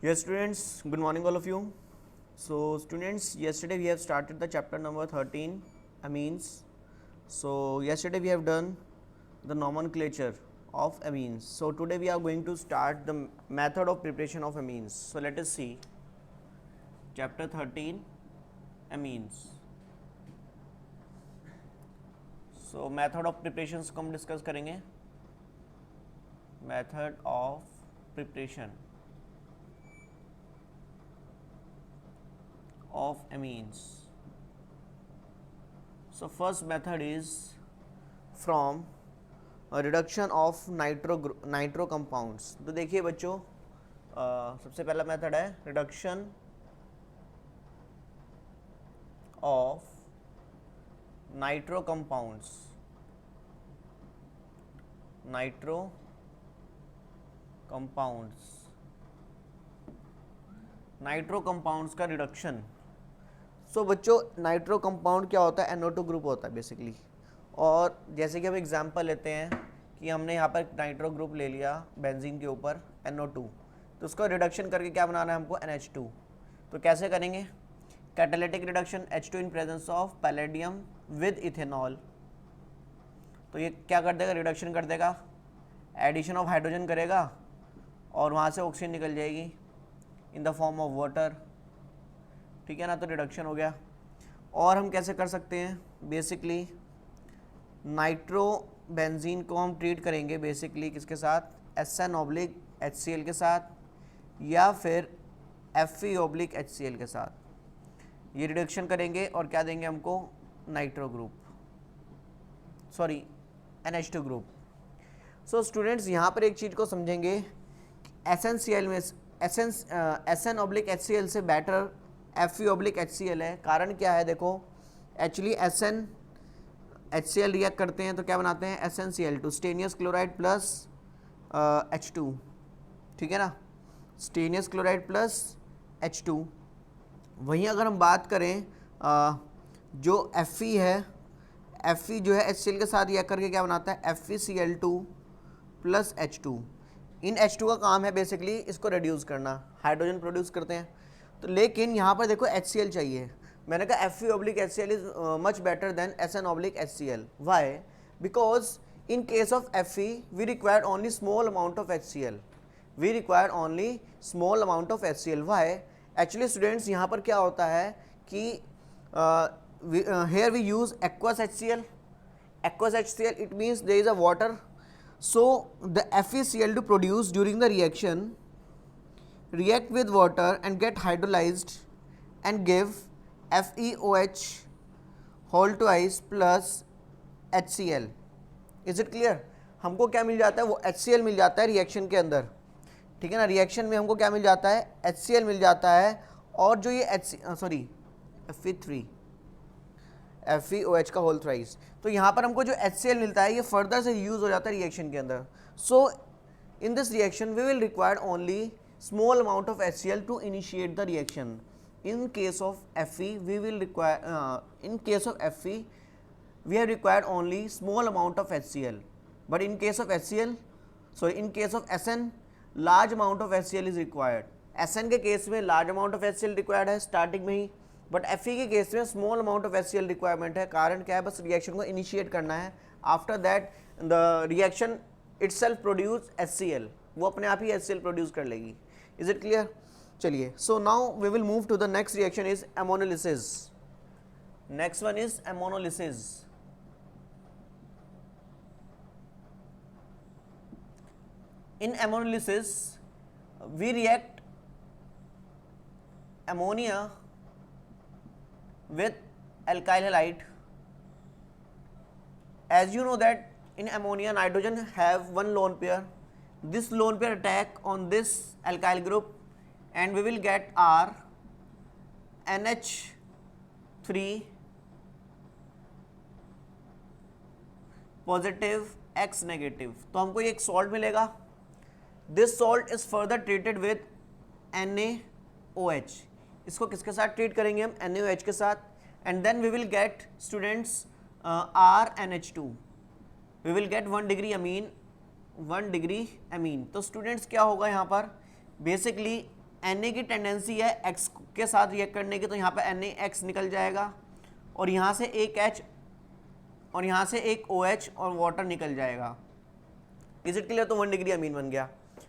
Yes, students, good morning, all of you. So, students, yesterday we have started the chapter number 13, amines. So, yesterday we have done the nomenclature of amines. So, today we are going to start the method of preparation of amines. So, let us see chapter 13, amines. So, method of preparations को हम discuss करेंगे. Method of preparation of amines. So first method is from a reduction of nitro compounds. तो देखिए बच्चों, सबसे पहला method है reduction of nitro compounds. Nitro compounds का रिडक्शन. सो बच्चों, नाइट्रो कंपाउंड क्या होता है? NO2 ग्रुप होता है बेसिकली. और जैसे कि हम एग्जांपल लेते हैं कि हमने यहाँ पर नाइट्रो ग्रुप ले लिया बेंजीन के ऊपर NO2, तो उसको रिडक्शन करके क्या बनाना है हमको? NH2. तो कैसे करेंगे? Catalytic reduction H2 in presence of palladium with ethanol. तो ये क्या कर देगा? रिडक्शन कर देगा, एडिशन ऑफ हाइड्रोजन करेगा और वहाँ से ऑक्सीजन निकल जाएगी in the form of water. ठीक है ना? तो रिडक्शन हो गया. और हम कैसे कर सकते हैं? बेसिकली नाइट्रो बेंजीन को हम ट्रीट करेंगे बेसिकली किसके साथ? SN/HCl के साथ या फिर Fe/HCl के साथ. ये रिडक्शन करेंगे और क्या देंगे हमको? Nitro group, sorry NH2 group. So students, यहाँ पर एक चीज़ को समझेंगे, SnCl में SN/HCl से बेटर Fe/HCl है. कारण क्या है? देखो, एक्चुअली SnHCl रिएक्ट करते हैं तो क्या बनाते हैं? SnCl2, स्टेनियस chloride plus H2. ठीक है ना? स्टेनियस क्लोराइड प्लस H2. वहीं अगर हम बात करें जो Fe है, Fe जो है HCl के साथ रिएक्ट करके क्या बनाता है? FeCl2 plus H2. इन H2 का काम है बेसिकली इसको रिड्यूस करना, हाइड्रोजन प्रोड्यूस करते हैं. तो लेकिन यहाँ पर देखो HCl चाहिए. मैंने कहा Fe/HCl is much better than SN/HCl. Why? Because in case of Fe we require only small amount of HCl. Why? Actually students, यहाँ पर क्या होता है कि here we use aqueous HCl. It means there is a water. So the FeCl2 produced during the reaction react with water and get hydrolyzed and give FeOH whole twice plus HCl. Is it clear? हमको क्या मिल जाता है? वो HCl मिल जाता है reaction के अंदर. ठीक है ना? रिएक्शन में हमको क्या मिल जाता है? HCl मिल जाता है. और जो ये FeOH का होल थ्राइस. तो यहाँ पर हमको जो HCl मिलता है ये फर्दर से यूज हो जाता है रिएक्शन के अंदर. So in this reaction we will require only small amount of HCl to initiate the reaction. In case of Fe we have required only small amount of HCl, but in case of SN large amount of HCl is required. SN के case में large amount of HCl required है starting में ही, but Fe के case में small amount of HCl requirement है. कारण क्या है? बस रिएक्शन को इनिशिएट करना है. After that the reaction itself produce HCl. वो अपने आप ही HCl प्रोड्यूस कर लेगी. Is it clear? चलिए, so now we will move to the next reaction is ammonolysis. Next one is ammonolysis. In ammonolysis we react ammonia with alkyl halide. As you know that in ammonia nitrogen have one lone pair. This lone pair attack on this alkyl group and we will get R NH3 positive X negative. तो हमको ये एक salt मिलेगा. This salt is further treated with NaOH. इसको किसके साथ treat करेंगे हम? NaOH के साथ. And then we will get students RNH2. We will get 1 degree amine. तो स्टूडेंट्स क्या होगा यहाँ पर? बेसिकली Na की टेंडेंसी है X के साथ रिएक्ट करने की, तो यहाँ पे NaX निकल जाएगा और यहाँ से एक H और यहाँ से एक OH और वाटर निकल जाएगा। Is it clear? तो 1 डिग्री अमीन बन गया।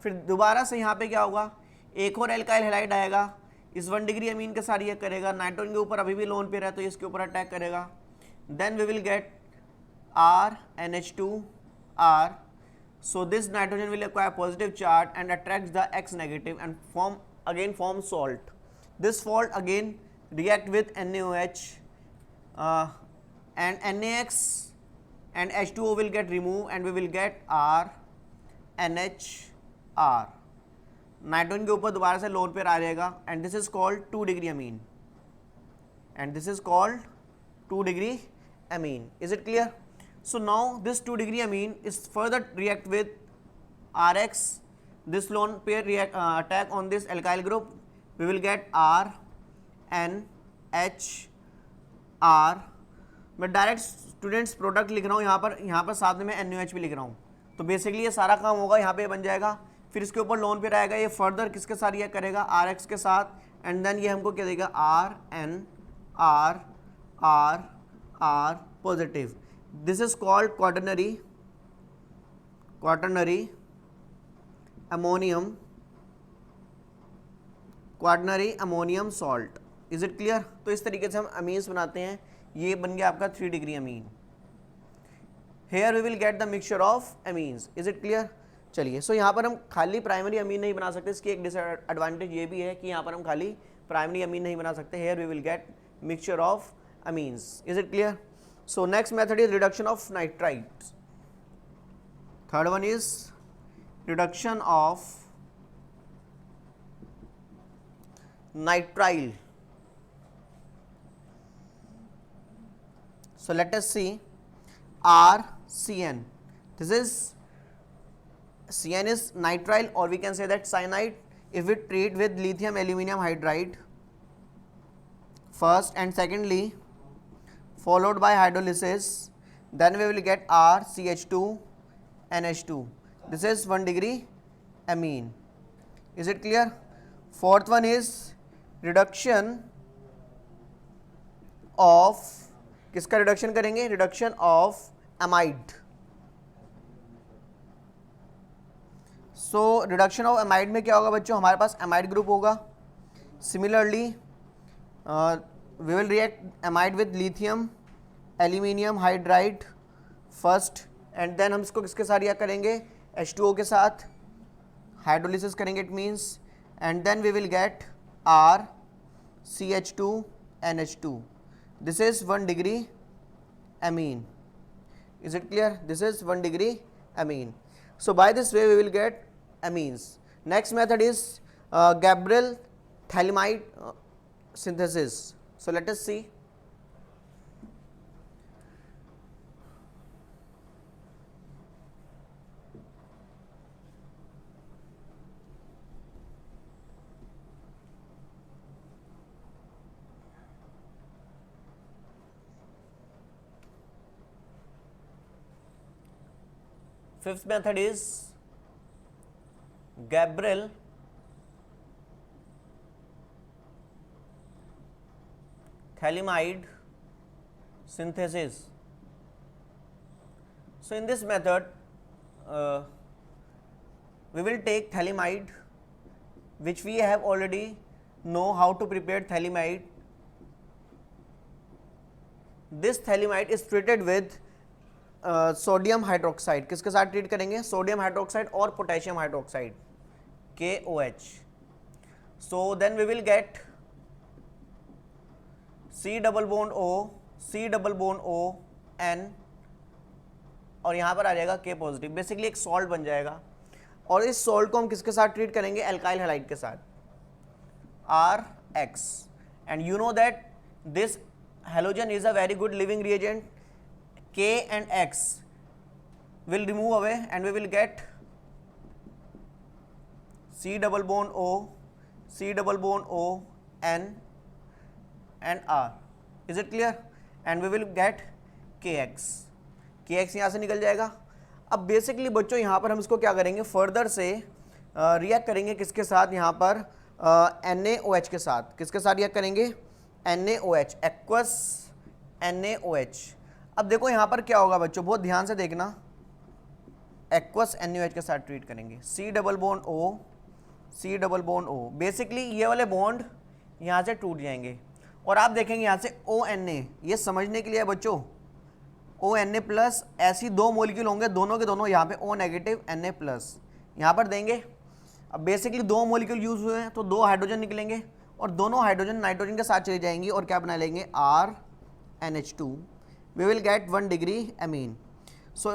फिर दोबारा से यहाँ पे क्या होगा, एक और एल्काइल हैलाइड आएगा, इस 1 डिग्री अमीन के साथ रिएक्ट करेगा, नाइट्रोजन के ऊपर अभी भी लोन पेयर है तो इसके ऊपर अटैक करेगा। Then we will get RNH2R. So this nitrogen will acquire positive charge and attracts the X negative and form salt. This salt again react with NaOH and NaX and H2O will get removed and we will get RNHR. Nitrogen के ऊपर दोबारा से lone pair आ जाएगा and this is called 2 degree amine and this is called 2 degree amine. Is it clear? So now this 2 degree amine is further react with RX, this lone pair attack on this alkyl group, we will get RNHR. मैं direct students product लिख रहा हूँ यहाँ पर साथ में NaOH भी लिख रहा हूँ, तो बेसिकली ये सारा काम होगा यहाँ पे बन जाएगा। फिर इसके ऊपर लोन पेयर आएगा, ये फर्दर किसके साथ रिएक्ट करेगा, RX के साथ, एंड देन ये हमको क्या देगा, RNR positive. This is called quaternary ammonium salt. Is it clear? तो इस तरीके से हम अमीन्स बनाते हैं. ये बन गया आपका 3 degree amine. Here we will get the mixture of amines. Is it clear? चलिए, सो यहाँ पर हम खाली प्राइमरी अमीन नहीं बना सकते. इसकी एक डिसएडवांटेज ये भी है कि यहाँ पर हम खाली प्राइमरी अमीन नहीं बना सकते. Here we will get mixture of amines. Is it clear? So next method is reduction of nitrite. Third one is reduction of nitrile. So let us see RCN. This is CN is nitrile, or we can say that cyanide. If we treat with lithium aluminum hydride first and secondly followed by hydrolysis, then we will get RCH2NH2. This is 1 degree amine. Is it clear? Fourth one is reduction of, किसका reduction करेंगे, reduction of amide. So reduction of amide में क्या होगा बच्चों, हमारे पास amide group होगा. Similarly we will react amide with lithium aluminium hydride first, and then हम इसको किसके साथ रिएक्ट करेंगे, H2O के साथ हाइड्रोलिसिस करेंगे. It means, and then we will get RCH2NH2. This is 1 degree amine. Is it clear? This is 1 degree amine. So by this way we will get amines. Next method is Gabriel thalamide synthesis. So let us see. Fifth method is Gabriel thalamide synthesis. So in this method we will take thalamide, which we have already know how to prepare thalamide. This thalamide is treated with sodium hydroxide. किसके साथ treat करेंगे, sodium hydroxide और potassium hydroxide KOH. So then we will get C double bond O N, और यहाँ पर आ जाएगा K positive. Basically एक सॉल्ट बन जाएगा, और इस सॉल्ट को हम किसके साथ ट्रीट करेंगे, एल्काइल हैलाइड के साथ RX. And you know that this halogen is a very good living reagent. K and X will remove away and we will get C double bond O N and R. Is it clear? And we will get KX. KX यहाँ से निकल जाएगा. अब basically बच्चों यहाँ पर हम इसको क्या करेंगे, फर्दर से रिएक्ट करेंगे किसके साथ, यहाँ पर NaOH के साथ, किसके साथ रिएक्ट करेंगे, NaOH, एक्वस NaOH। अब देखो यहाँ पर क्या होगा बच्चों, बहुत ध्यान से देखना, एक्वस NaOH के साथ ट्रीट करेंगे, C double bond O, C double bond O, basically ये वाले बॉन्ड यहाँ से टूट जाएंगे और आप देखेंगे यहाँ से ONa, ये समझने के लिए बच्चों ONa प्लस, ऐसी दो मॉलिक्यूल होंगे दोनों के दोनों यहाँ पे O नेगेटिव Na प्लस यहाँ पर देंगे। अब बेसिकली दो मॉलिक्यूल यूज हुए हैं तो दो हाइड्रोजन निकलेंगे और दोनों हाइड्रोजन नाइट्रोजन के साथ चली जाएंगी और क्या बना लेंगे, RNH2, we will get 1 degree amine. So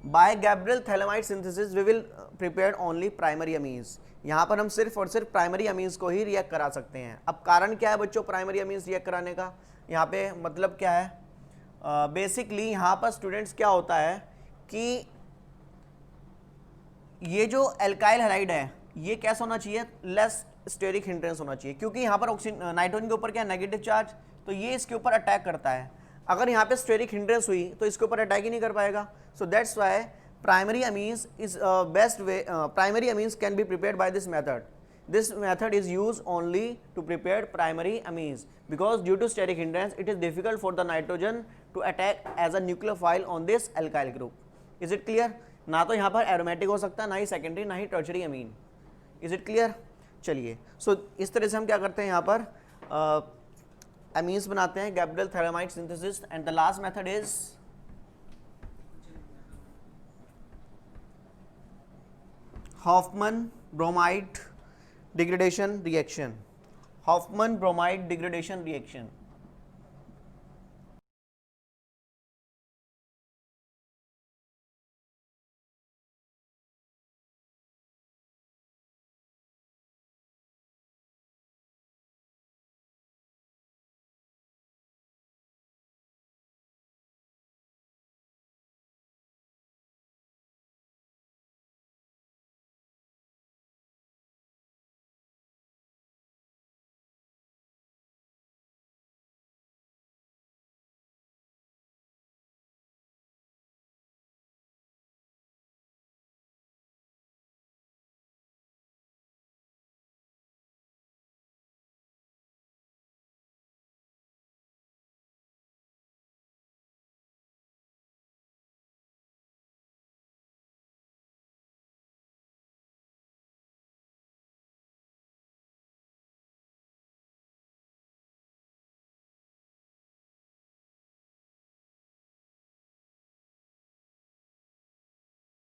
by Gabriel phthalimide synthesis we will prepare only primary amines. यहाँ पर हम सिर्फ और सिर्फ प्राइमरी अमीन्स को ही रिएक्ट करा सकते हैं। अब कारण क्या है बच्चों प्राइमरी अमीन्स रिएक्ट कराने का, यहाँ पे मतलब क्या है, बेसिकली यहाँ पर स्टूडेंट्स क्या होता है कि ये जो एल्काइल हैलाइड है ये कैसा होना चाहिए, लेस स्टेरिक हिंड्रेंस होना चाहिए, क्योंकि यहाँ पर नाइट्रोजन के ऊपर क्या नेगेटिव चार्ज, तो ये इसके ऊपर अटैक करता है। अगर यहाँ पे स्टेरिक हिंड्रेंस हुई तो इसके ऊपर अटैक ही नहीं कर पाएगा। So that's why primary amines is best way, primary amines can be prepared by this method. This method is used only to prepare primary amines because due to steric hindrance it is difficult for the nitrogen to attack as a nucleophile on this alkyl group. Is it clear? ना तो यहाँ पर aromatic हो सकता है, ना ही secondary, ना ही tertiary amine. Is it clear? चलिए, सो इस तरह से हम क्या करते हैं यहाँ पर अमीन्स बनाते हैं, Gabriel-phthalimide synthesis. And the last method is Hoffmann bromide degradation reaction. Hoffman bromide degradation reaction.